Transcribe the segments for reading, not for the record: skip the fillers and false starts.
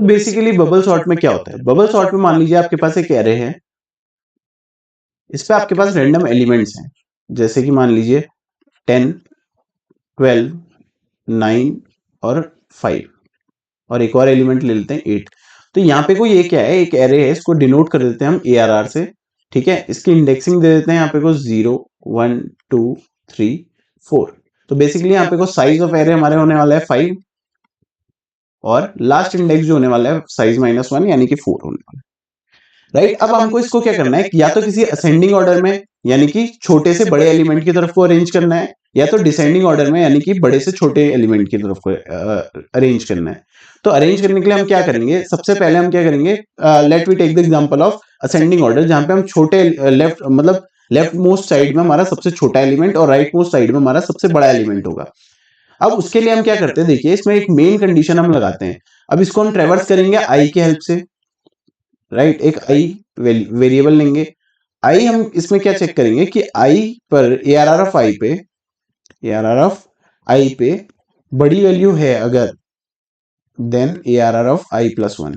Basically bubble sort में क्या होता है, बबल सॉर्ट में मान लीजिए आपके पास एक एरे है, इस पे आपके पास रैंडम एलिमेंट्स हैं, जैसे कि मान लीजिए 10, 12, 9 और 5, और एक और एलिमेंट ले लेते हैं 8। तो यहाँ पे कोई ये क्या है, एक एरे है, इसको डिनोट कर देते हैं हम ARR से, ठीक है। इसकी इंडेक्सिंग दे देते हैं यहाँ पे को 0, 1, 2, 3, 4। तो बेसिकली यहाँ पे को साइज ऑफ एरे हमारे होने वाला है 5, और लास्ट इंडेक्स जो होने वाला है साइज -1 यानी कि 4 होने वाला है, राइट। अब हमको इसको क्या करना है, या तो किसी असेंडिंग ऑर्डर में यानी कि छोटे से बड़े एलिमेंट की तरफ को अरेंज करना है, या तो डिसेंडिंग ऑर्डर में यानी कि बड़े से छोटे एलिमेंट की तरफ को अरेंज करना है। तो अरेंज करने के लिए हम क्या करेंगे, सबसे पहले हम क्या करेंगे, let we take the example of ascending order, जहां पे हम छोटे लेफ्ट मतलब लेफ्ट मोस्ट साइड में हमारा सबसे छोटा एलिमेंट और राइट मोस्ट साइड में हमारा सबसे बड़ा एलिमेंट होगा। अब उसके लिए हम क्या करते हैं, देखिए इसमें एक मेन कंडीशन हम लगाते हैं। अब इसको हम ट्रेवर्स करेंगे आई की हेल्प से, राइट। एक आई वेरिएबल लेंगे, आई हम इसमें क्या चेक करेंगे कि आई पर ARR ऑफ आई पे बड़ी वैल्यू है अगर, देन ARR ऑफ i+1।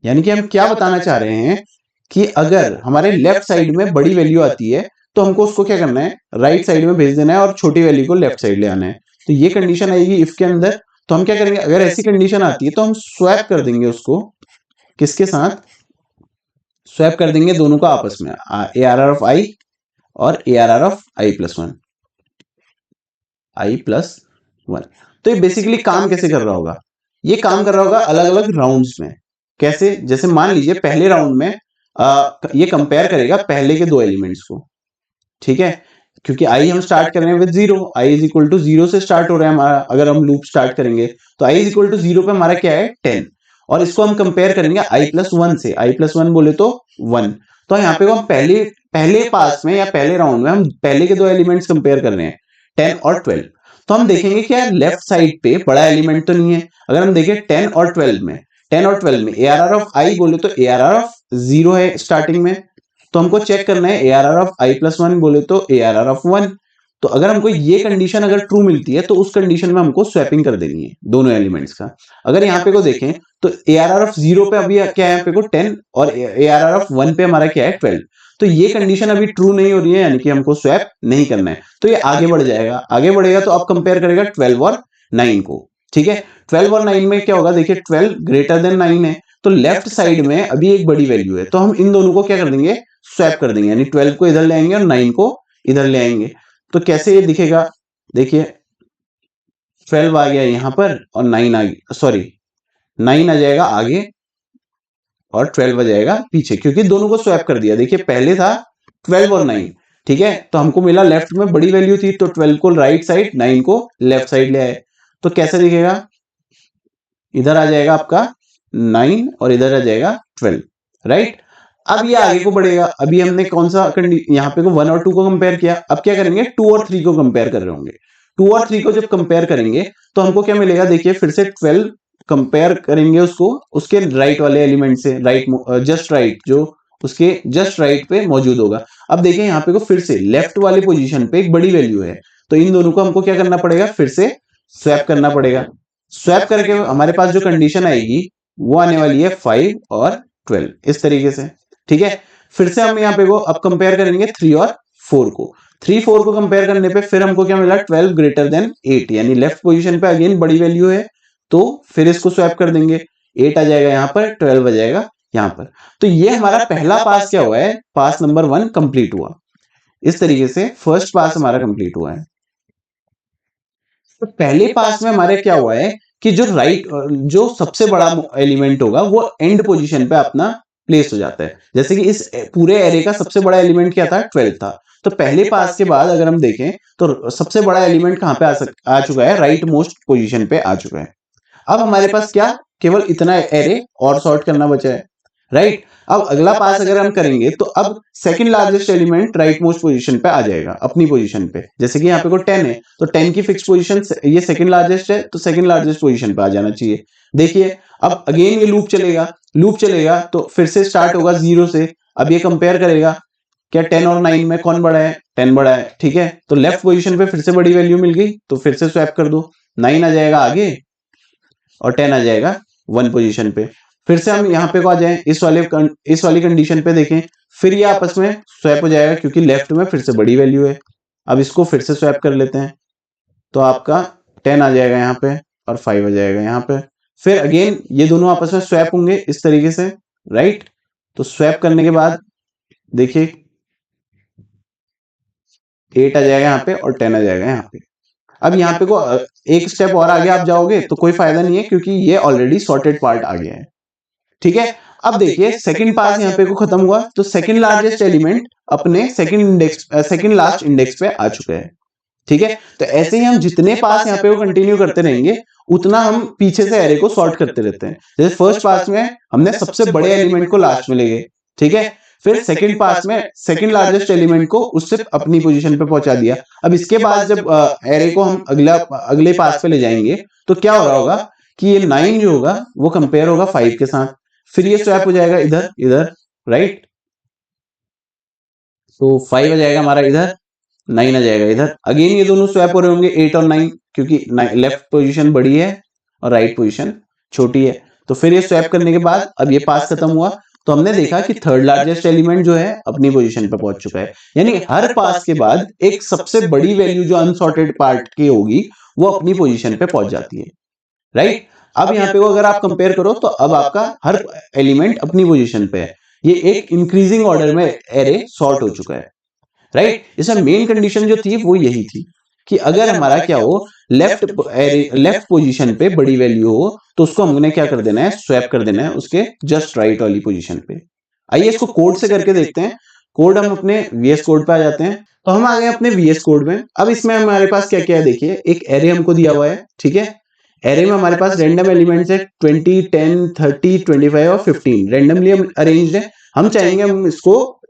यानी कि हम क्या बताना चाह रहे हैं कि अगर हमारे लेफ्ट साइड में बड़ी वैल्यू आती है तो हमको उसको क्या करना है, राइट साइड में भेज देना है और छोटी वैल्यू को लेफ्ट साइड ले आना है। तो ये कंडीशन आएगी इफ के अंदर। तो हम क्या करेंगे, अगर ऐसी कंडीशन आती है तो हम स्वैप कर देंगे उसको, किसके साथ स्वैप कर देंगे, दोनों का आपस में, ARR ऑफ i और ARR ऑफ i+1। तो ये बेसिकली काम कैसे कर रहा होगा, ये काम कर रहा होगा अलग अलग राउंड्स में। कैसे, जैसे मान लीजिए पहले राउंड में ये कंपेयर करेगा पहले के दो एलिमेंट्स को, ठीक है। क्योंकि आई हम स्टार्ट कर रहे हैं with 0, I is equal to 0 से स्टार्ट हो रहा है हमारा। अगर हम लूप स्टार्ट करेंगे तो आई इज इक्वल टू 0 पे हमारा क्या है 10, और इसको हम कंपेयर करेंगे i+1 से, i+1 बोले तो 1। तो यहाँ पे हम पहले पास में या पहले राउंड में हम पहले के दो एलिमेंट्स कंपेयर कर रहे हैं 10 और 12। तो हम देखेंगे कि यार लेफ्ट साइड पे बड़ा एलिमेंट तो नहीं है। अगर हम देखें 10 और 12 में ARR ऑफ i बोले तो ARR ऑफ 0 है स्टार्टिंग में, तो हमको चेक करना है ARR ऑफ i+1 बोले तो ARR ऑफ 1। तो अगर हमको ये कंडीशन अगर ट्रू मिलती है तो उस कंडीशन में हमको स्वैपिंग कर देनी है दोनों एलिमेंट्स का। अगर यहाँ पे को देखें तो ARR ऑफ 0 पे अभी क्या है, यहाँ पे को 10, और ARR ऑफ 1 पे हमारा क्या है 12। तो ये कंडीशन अभी ट्रू नहीं हो रही है, यानी कि हमको स्वैप नहीं करना है। तो ये आगे बढ़ जाएगा, आगे बढ़ेगा तो अब कंपेयर करेगा 12 और 9 को, ठीक है। 12 और 9 में क्या होगा, देखिए 12 ग्रेटर देन 9 है, तो लेफ्ट साइड में अभी एक बड़ी वैल्यू है, तो हम इन दोनों को क्या कर देंगे, स्वैप कर देंगे, यानी 12 को इधर ले आएंगे और 9 को इधर ले आएंगे। तो कैसे ये दिखेगा, देखिए 12 आ गया यहाँ पर और 9 आ गया, सॉरी 9 आ जाएगा आगे और 12 आ जाएगा पीछे, क्योंकि दोनों को स्वैप कर दिया। देखिए पहले था 12 और 9, ठीक है। तो हमको मिला लेफ्ट में बड़ी वैल्यू थी, तो 12 को राइट साइड, 9 को लेफ्ट साइड ले आए। तो कैसे दिखेगा, इधर आ जाएगा आपका 9 और इधर आ जाएगा 12, राइट। अब ये आगे को बढ़ेगा। अभी हमने कौन सा यहाँ पे को 1 और 2 को कंपेयर किया, अब क्या करेंगे 2 और 3 को कंपेयर कर रहे होंगे। 2 और 3 को जब कंपेयर करेंगे तो हमको क्या मिलेगा, देखिए फिर से 12 कंपेयर करेंगे उसको उसके राइट वाले एलिमेंट से, राइट जस्ट राइट, जो उसके जस्ट राइट पे मौजूद होगा। अब देखिए यहाँ पे को फिर से लेफ्ट वाले पोजीशन पे एक बड़ी वैल्यू है, तो इन दोनों को हमको क्या करना पड़ेगा, फिर से स्वैप करना पड़ेगा। स्वैप करके हमारे पास जो कंडीशन आएगी वो आने वाली है 5 और 12, इस तरीके से, ठीक है। फिर से हम यहाँ पे को अब कंपेयर करेंगे 3 और 4 को। 3, 4 को कंपेयर करने पे फिर हमको क्या मिला, 12 ग्रेटर देन 8, यानी लेफ्ट पोजीशन पे अगेन बड़ी वैल्यू है, तो फिर इसको स्वैप कर देंगे, 8 आ जाएगा यहाँ पर, 12 आ जाएगा यहाँ पर। तो ये हमारा पहला पास क्या हुआ है, पास नंबर 1 कंप्लीट हुआ। इस तरीके से फर्स्ट पास हमारा कंप्लीट हुआ है। तो पहले पास में हमारे क्या हुआ है कि जो सबसे बड़ा एलिमेंट होगा वो एंड पोजीशन पे अपना प्लेस हो जाता है। जैसे कि इस पूरे एरे का सबसे बड़ा एलिमेंट क्या था, 12 था। तो पहले पास के बाद अगर हम देखें तो सबसे बड़ा एलिमेंट कहाँ पे आ चुका है, राइट मोस्ट पोजीशन पे आ चुका है। अब हमारे पास क्या, केवल इतना एरे और सॉर्ट करना बचा है, राइट। अब अगला पास अगर हम करेंगे तो अब second largest element right most position पे आ जाएगा, अपनी पोजीशन पे। जैसे कि यहाँ पे को 10 है, तो 10 की फिक्स पोजीशन, ये सेकंड लार्जेस्ट है तो सेकंड लार्जेस्ट पोजीशन पे आ जाना चाहिए। देखिए अब अगेन ये लूप चलेगा तो फिर से स्टार्ट होगा 0 से। अब ये कंपेयर करेगा क्या 10 और 9 में कौन बड़ा है, 10 बड़ा है, ठीक है। तो लेफ्ट पोजीशन पे फिर से बड़ी वैल्यू मिल गई, तो फिर से स्वैप कर दो, 9 आ जाएगा आगे और 10 आ जाएगा 1 पोजीशन पे। फिर से हम यहाँ पे को आ जाएं, इस वाली कंडीशन पे देखें, फिर ये आपस में स्वैप हो जाएगा क्योंकि लेफ्ट में फिर से बड़ी वैल्यू है। अब इसको फिर से स्वैप कर लेते हैं, तो आपका 10 आ जाएगा यहाँ पे और 5 आ जाएगा यहाँ पे। फिर अगेन ये दोनों आपस में स्वैप होंगे इस तरीके से, राइट। तो स्वैप करने के बाद देखिए 8 आ जाएगा यहाँ पे और 10 आ जाएगा यहाँ पे। अब यहाँ पे को एक स्टेप और आगे आप जाओगे तो कोई फायदा नहीं है क्योंकि ये ऑलरेडी सॉर्टेड पार्ट आ गया है, ठीक है। अब देखिए सेकंड पास यहाँ पे को खत्म हुआ, तो सेकंड लार्जेस्ट एलिमेंट अपने सेकंड लास्ट इंडेक्स पे आ चुका है, ठीक है। तो ऐसे ही हम जितने पास यहाँ पे वो कंटिन्यू करते रहेंगे उतना हम पीछे से एरे को सॉर्ट करते रहते हैं। जैसे फर्स्ट पास में हमने सबसे बड़े एलिमेंट को लास्ट में ले गए, ठीक है। फिर सेकंड पास में सेकंड लार्जेस्ट एलिमेंट को उससे अपनी पोजीशन पे पहुंचा दिया। अब इसके बाद जब एरे को हम अगले पास पे ले जाएंगे तो क्या हो रहा होगा कि ये 9 जो होगा वो कंपेयर होगा 5 के साथ, फिर ये स्वैप हो जाएगा इधर इधर, राइट। तो 5 आ जाएगा हमारा इधर, 9 आ जाएगा इधर। अगेन ये दोनों स्वैप हो रहे होंगे 8 और 9 क्योंकि लेफ्ट पोजीशन बड़ी है और राइट पोजीशन छोटी है। तो फिर ये स्वैप करने के बाद अब ये पास खत्म हुआ, तो हमने देखा कि थर्ड लार्जेस्ट एलिमेंट जो है अपनी पोजीशन पे पहुंच चुका है। यानी हर पास के बाद एक सबसे बड़ी वैल्यू जो अनसॉर्टेड पार्ट की होगी वो अपनी पोजीशन पे पहुंच जाती है, राइट। अब यहाँ पे अगर आप कंपेयर करो तो अब आपका हर एलिमेंट अपनी पोजीशन पे है। ये एक इंक्रीजिंग ऑर्डर में एरे सॉर्ट हो चुका है, राइट। इसमें मेन कंडीशन जो थी वो यही थी कि अगर हमारा क्या हो लेफ्ट पोजीशन पे बड़ी वैल्यू हो तो उसको हमने क्या कर देना है, स्वैप कर देना है उसके जस्ट राइट वाली पोजीशन पे। आइए इसको कोड से करके देखते हैं। कोड हम अपने VS कोड पे आ जाते हैं। तो हम आ गए अपने VS कोड में। अब इसमें हमारे पास क्या क्या है देखिए, एक एरे हमको दिया हुआ है, ठीक है। एरे में हमारे पास रैंडम एलिमेंट्स है 20, 10, 30, 25 और 15 रैंडमली अरेंज्ड है। हम चाहेंगे हम इसको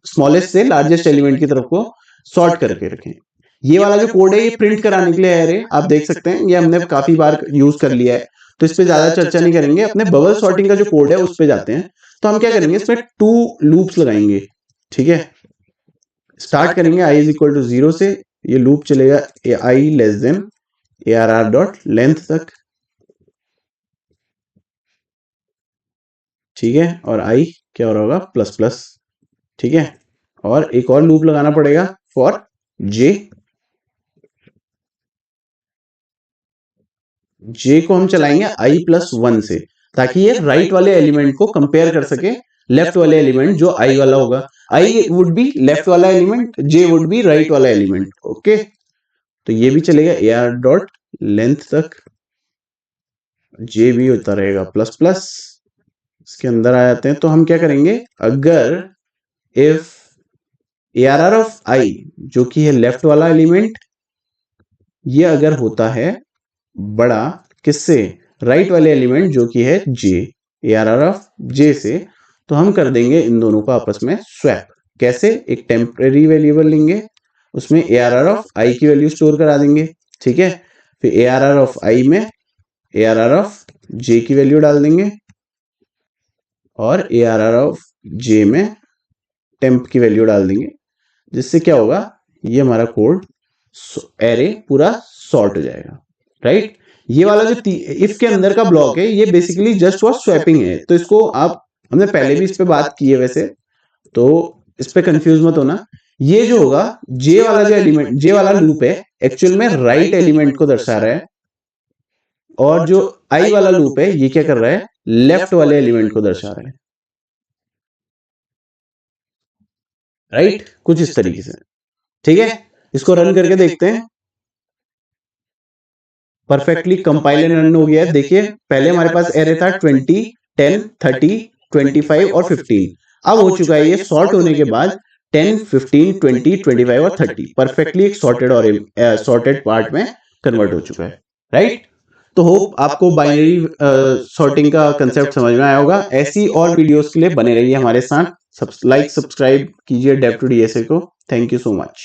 स्मॉलेस्ट से लार्जेस्ट एलिमेंट की तरफ को सॉर्ट करके रखें। ये वाला जो कोड है ये प्रिंट कराने के लिए एरे आप देख सकते हैं, ये हमने काफी बार यूज कर लिया है तो इस पे ज्यादा चर्चा नहीं करेंगे। अपने बबल सॉर्टिंग का जो कोड है उस पे जाते हैं। तो हम क्या करेंगे, इसमें 2 लूप्स लगाएंगे, ठीक है। स्टार्ट करेंगे i इज इक्वल टू 0 से, ये लूप चलेगा i less than ARR dot length तक, ठीक है। और i क्या हो रहा होगा प्लस प्लस, ठीक है। और एक और लूप लगाना पड़ेगा फॉर j को हम चलाएंगे i प्लस 1 से, ताकि ये राइट वाले एलिमेंट को कंपेयर कर सके लेफ्ट वाले एलिमेंट जो i वाला होगा। i वुड बी लेफ्ट वाला element, j would be right वाला एलिमेंट, ओके। तो ये भी चलेगा AR डॉट लेंथ तक, j भी होता रहेगा प्लस प्लस। इसके अंदर आ जाते हैं तो हम क्या करेंगे, अगर इफ ARR ऑफ i जो कि है लेफ्ट वाला एलिमेंट, ये अगर होता है बड़ा किससे, राइट वाले एलिमेंट जो कि है j, ARR ऑफ j से, तो हम कर देंगे इन दोनों को आपस में स्वैप। कैसे, एक टेम्परेरी वेरिएबल लेंगे, उसमें ARR ऑफ i की वैल्यू स्टोर करा देंगे, ठीक है। फिर ARR ऑफ i में ARR ऑफ j की वैल्यू डाल देंगे और ARR ऑफ j में टेम्प की वैल्यू डाल देंगे, जिससे क्या होगा, ये हमारा कोड एरे पूरा सॉर्ट हो जाएगा, राइट। ये वाला जो इफ के अंदर का ब्लॉक है ये बेसिकली जस्ट फॉर स्वैपिंग है। तो इसको आप, हमने पहले भी इस पे बात की है वैसे, तो इस पे कंफ्यूज मत होना। ये जो होगा जे वाला जो एलिमेंट, जे वाला लूप है एक्चुअल में राइट एलिमेंट को दर्शा रहा है, और जो आई वाला लूप है ये क्या कर रहा है, लेफ्ट वाले एलिमेंट को दर्शा रहा है, राइट। कुछ इस तरीके से, ठीक है। इसको रन करके देखते हैं। परफेक्टली कंपाइल एंड रन हो गया है। देखिए पहले हमारे पास एरे था 20, 10, 30, 25 और 15। अब हो चुका है ये सॉर्ट होने के बाद 10, 15, 20, 25 और 30 परफेक्टली एक सॉर्टेड और सॉर्टेड पार्ट में कन्वर्ट हो चुका है, राइट। तो होप आपको बाइनरी सॉर्टिंग का कंसेप्ट समझ में आया होगा। ऐसी और वीडियोस के लिए बने रहिए हमारे साथ। लाइक सब्सक्राइब कीजिए डेव टू डीएसए को। Thank you so much.